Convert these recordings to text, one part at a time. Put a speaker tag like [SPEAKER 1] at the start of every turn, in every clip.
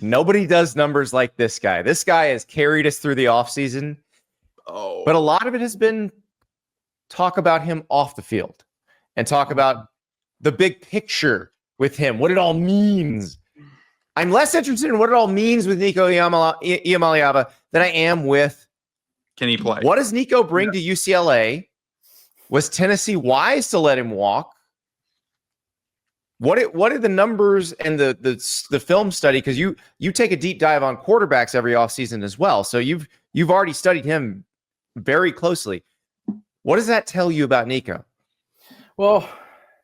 [SPEAKER 1] Nobody does numbers like this guy. This guy has carried us through the offseason. But a lot of it has been talk about him off the field and talk about the big picture with him, what it all means. I'm less interested in what it all means with Nico Iamaleava than I am with,
[SPEAKER 2] can he play?
[SPEAKER 1] What does Nico bring to UCLA? Was Tennessee wise to let him walk? What are the numbers and the film study? Because you take a deep dive on quarterbacks every offseason as well. So you've already studied him very closely. What does that tell you about Nico?
[SPEAKER 3] Well,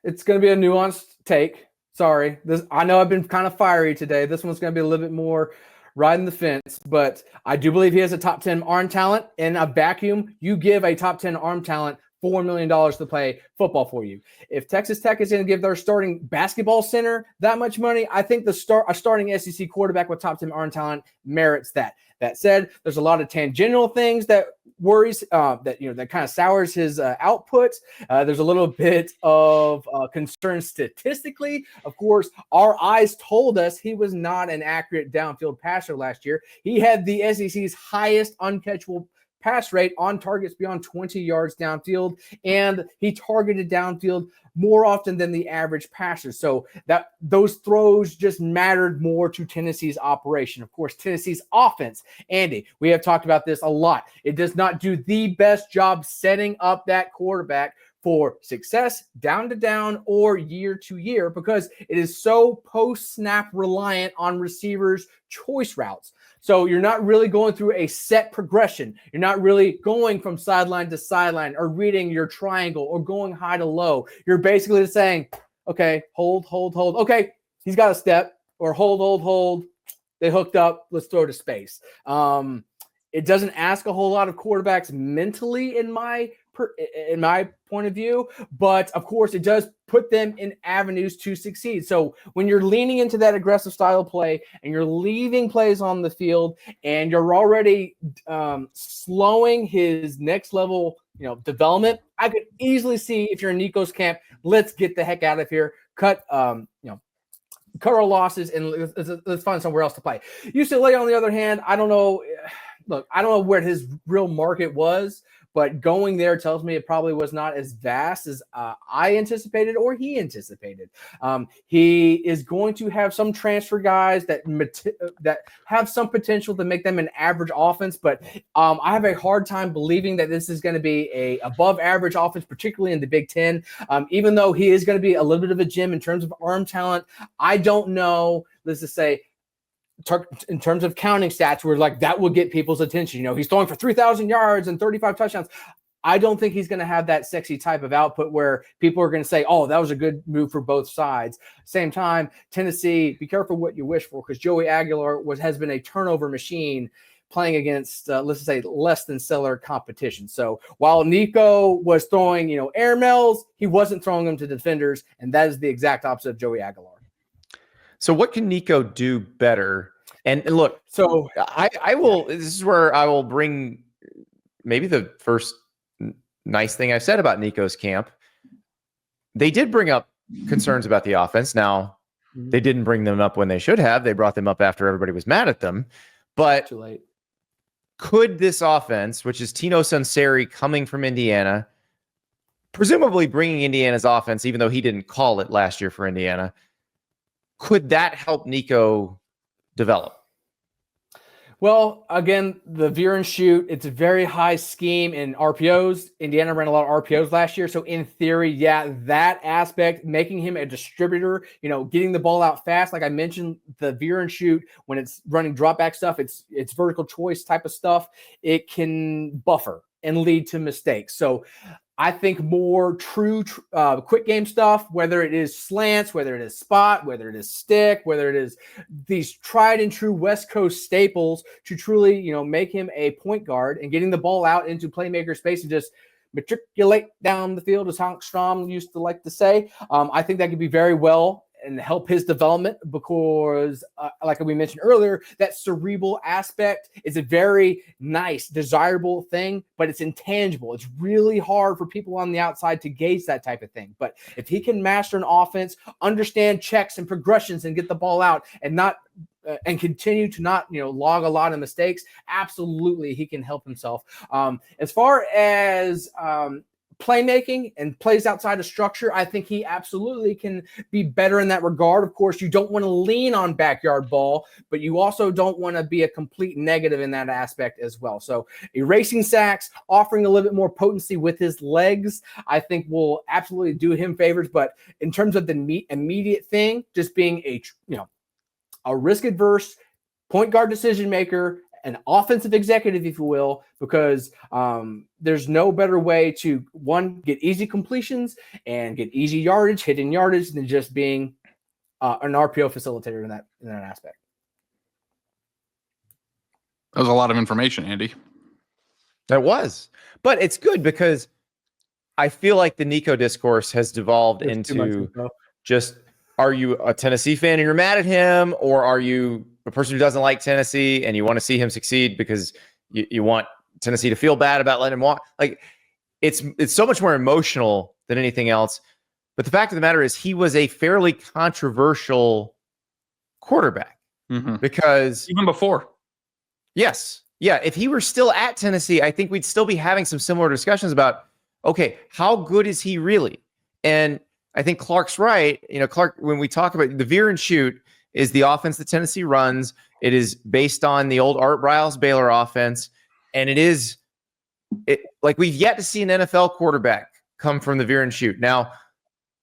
[SPEAKER 3] it's going to be a nuanced take. Sorry. I know I've been kind of fiery today. This one's going to be a little bit more riding the fence, but I do believe he has a top 10 arm talent. In a vacuum, you give a top 10 arm talent $4 million to play football for you. If Texas Tech is going to give their starting basketball center that much money, I think a starting SEC quarterback with top 10 arm talent merits that. That said, there's a lot of tangential things that worries that kind of sours his output. There's a little bit of concern statistically. Of course, our eyes told us he was not an accurate downfield passer last year. He had the SEC's highest uncatchable pass rate on targets beyond 20 yards downfield, and he targeted downfield more often than the average passer. So that those throws just mattered more to Tennessee's operation. Of course, Tennessee's offense, Andy, we have talked about this a lot. It does not do the best job setting up that quarterback for success down to down or year to year because it is so post-snap reliant on receivers' choice routes. So you're not really going through a set progression. You're not really going from sideline to sideline or reading your triangle or going high to low. You're basically just saying, okay, hold. Okay, he's got a step, or hold. They hooked up. Let's throw to space. It doesn't ask a whole lot of quarterbacks mentally in my point of view, but of course it does put them in avenues to succeed. So when you're leaning into that aggressive style play and you're leaving plays on the field and you're already slowing his next level, development, I could easily see if you're in Nico's camp, let's get the heck out of here, cut our losses and let's find somewhere else to play. UCLA, on the other hand, I don't know. Look, I don't know where his real market was, but going there tells me it probably was not as vast as I anticipated or he anticipated. He is going to have some transfer guys that have some potential to make them an average offense, but I have a hard time believing that this is going to be a above average offense, particularly in the Big Ten. Even though he is going to be a little bit of a gem in terms of arm talent, I don't know, let's just say, in terms of counting stats, where like that will get people's attention. He's throwing for 3,000 yards and 35 touchdowns. I don't think he's going to have that sexy type of output where people are going to say, oh, that was a good move for both sides. Same time, Tennessee, be careful what you wish for, because Joey Aguilar has been a turnover machine playing against, let's just say, less than stellar competition. So while Nico was throwing, air mails, he wasn't throwing them to defenders, and that is the exact opposite of Joey Aguilar.
[SPEAKER 1] So what can Nico do better? And look, so I will, this is where I will bring maybe the first nice thing I've said about Nico's camp. They did bring up concerns about the offense. Now, they didn't bring them up when they should have. They brought them up after everybody was mad at them. But
[SPEAKER 3] too late.
[SPEAKER 1] Could this offense, which is Tino Sunseri coming from Indiana, presumably bringing Indiana's offense, even though he didn't call it last year for Indiana, could that help Nico develop?
[SPEAKER 3] Well, again, the veer and shoot, it's a very high scheme in RPOs. Indiana ran a lot of RPOs last year. So in theory, yeah, that aspect, making him a distributor, getting the ball out fast. Like I mentioned, the veer and shoot, when it's running drop back stuff, it's vertical choice type of stuff. It can buffer and lead to mistakes. So I think more true quick game stuff, whether it is slants, whether it is spot, whether it is stick, whether it is these tried and true West Coast staples to truly, make him a point guard and getting the ball out into playmaker space and just matriculate down the field, as Hank Strom used to like to say. I think that could be very well and help his development because, like we mentioned earlier, that cerebral aspect is a very nice, desirable thing, but it's intangible. It's really hard for people on the outside to gauge that type of thing. But if he can master an offense, understand checks and progressions and get the ball out and not and continue to not, log a lot of mistakes, absolutely he can help himself. As far as playmaking and plays outside of structure, I think he absolutely can be better in that regard. Of course, you don't want to lean on backyard ball, but you also don't want to be a complete negative in that aspect as well. So erasing sacks, offering a little bit more potency with his legs, I think will absolutely do him favors. But in terms of the immediate thing, just being a risk-adverse point guard decision maker, an offensive executive, if you will, because there's no better way to, one, get easy completions and get easy yardage, hitting yardage, than just being an RPO facilitator in that aspect.
[SPEAKER 2] That was a lot of information, Andy.
[SPEAKER 1] That was. But it's good because I feel like the Nico discourse has devolved into just, are you a Tennessee fan and you're mad at him, or are you a person who doesn't like Tennessee and you want to see him succeed because you want Tennessee to feel bad about letting him walk? Like, it's so much more emotional than anything else. But the fact of the matter is, he was a fairly controversial quarterback because
[SPEAKER 2] even before.
[SPEAKER 1] Yes. Yeah. If he were still at Tennessee, I think we'd still be having some similar discussions about, okay, how good is he really? And I think Clark's right. Clark, when we talk about the veer and shoot, is the offense that Tennessee runs. It is based on the old Art Briles Baylor offense. And like, we've yet to see an NFL quarterback come from the veer and shoot. Now,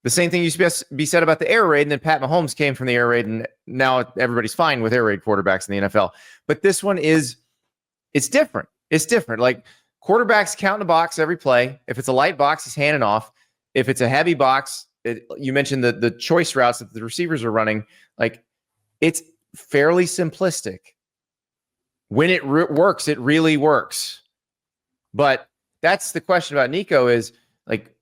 [SPEAKER 1] the same thing used to be said about the air raid, and then Pat Mahomes came from the air raid, and now everybody's fine with air raid quarterbacks in the NFL. But this one it's different. It's different. Like, quarterbacks count in a box every play. If it's a light box, he's handing off. If it's a heavy box, you mentioned the choice routes that the receivers are running. Like, it's fairly simplistic. When it works, it really works. But that's the question about Nico is, like,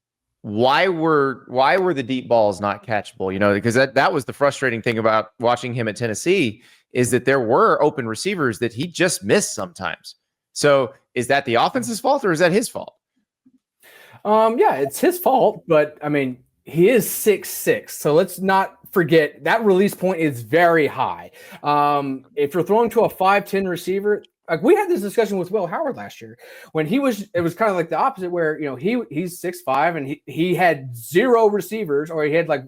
[SPEAKER 1] why were the deep balls not catchable? Because that was the frustrating thing about watching him at Tennessee, is that there were open receivers that he just missed sometimes. So is that the offense's fault, or is that his fault?
[SPEAKER 3] Yeah, it's his fault, but I mean, he is 6'6", so let's not forget that release point is very high. If you're throwing to a 5'10" receiver, like we had this discussion with Will Howard last year when it was kind of like the opposite, where he's 6'5" and he had zero receivers, or he had like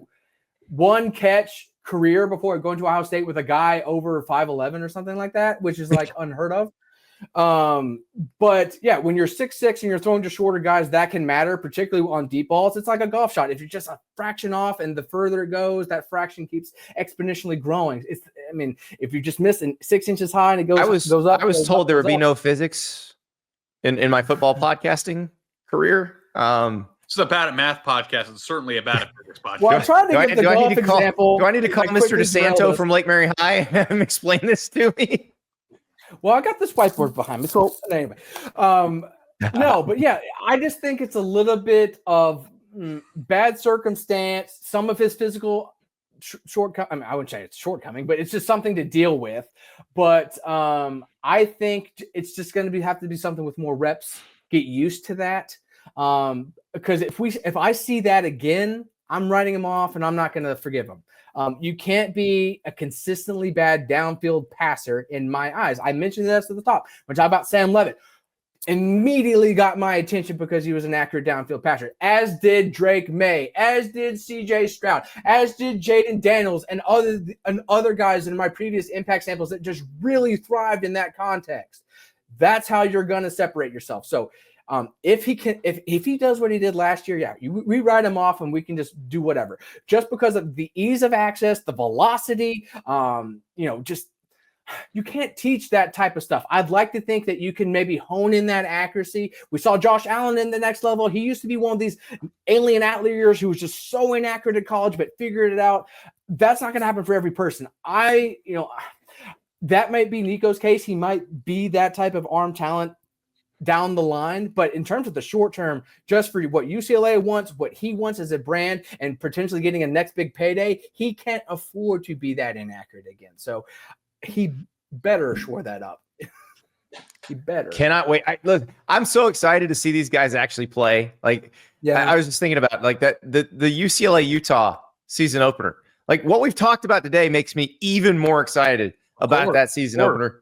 [SPEAKER 3] one catch career before going to Ohio State with a guy over 5'11" or something like that, which is like unheard of. But yeah, when you're 6'6" and you're throwing to shorter guys, that can matter, particularly on deep balls. It's like a golf shot. If you're just a fraction off and the further it goes, that fraction keeps exponentially growing. If you just miss 6 inches high and it goes up. I was
[SPEAKER 1] told there would be no physics in my football podcasting career.
[SPEAKER 2] This is a bad at math podcast. It's certainly a bad at physics podcast.
[SPEAKER 3] Well, I'm trying to get the golf example.
[SPEAKER 1] Do I need to call Mr. DeSanto from Lake Mary High and have him explain this to me?
[SPEAKER 3] Well, I got this whiteboard behind me. So anyway, no, but yeah, I just think it's a little bit of bad circumstance. Some of his physical shortcoming. I wouldn't say it's shortcoming, but it's just something to deal with. But I think it's just going to have to be something with more reps. Get used to that. Because if I see that again, I'm writing him off and I'm not going to forgive him. You can't be a consistently bad downfield passer in my eyes. I mentioned this at the top. When I talk about Sam Levitt, immediately got my attention because he was an accurate downfield passer, as did Drake May, as did CJ Stroud, as did Jaden Daniels, and other guys in my previous impact samples that just really thrived in that context. That's how you're going to separate yourself. So if he does what he did last year, yeah, we write him off and we can just do whatever. Just because of the ease of access, the velocity, just you can't teach that type of stuff. I'd like to think that you can maybe hone in that accuracy. We saw Josh Allen in the next level. He used to be one of these alien outliers who was just so inaccurate at college, but figured it out. That's not going to happen for every person. That might be Nico's case. He might be that type of arm talent down the line, but in terms of the short term, just for what UCLA wants, what he wants as a brand, and potentially getting a next big payday, he can't afford to be that inaccurate again. So he better shore that up. He better.
[SPEAKER 1] Cannot wait. Look, I'm so excited to see these guys actually play. Like, yeah, I was just thinking about like that the UCLA Utah season opener. Like, what we've talked about today makes me even more excited about
[SPEAKER 2] Sure,
[SPEAKER 1] that season
[SPEAKER 2] sure.
[SPEAKER 1] opener.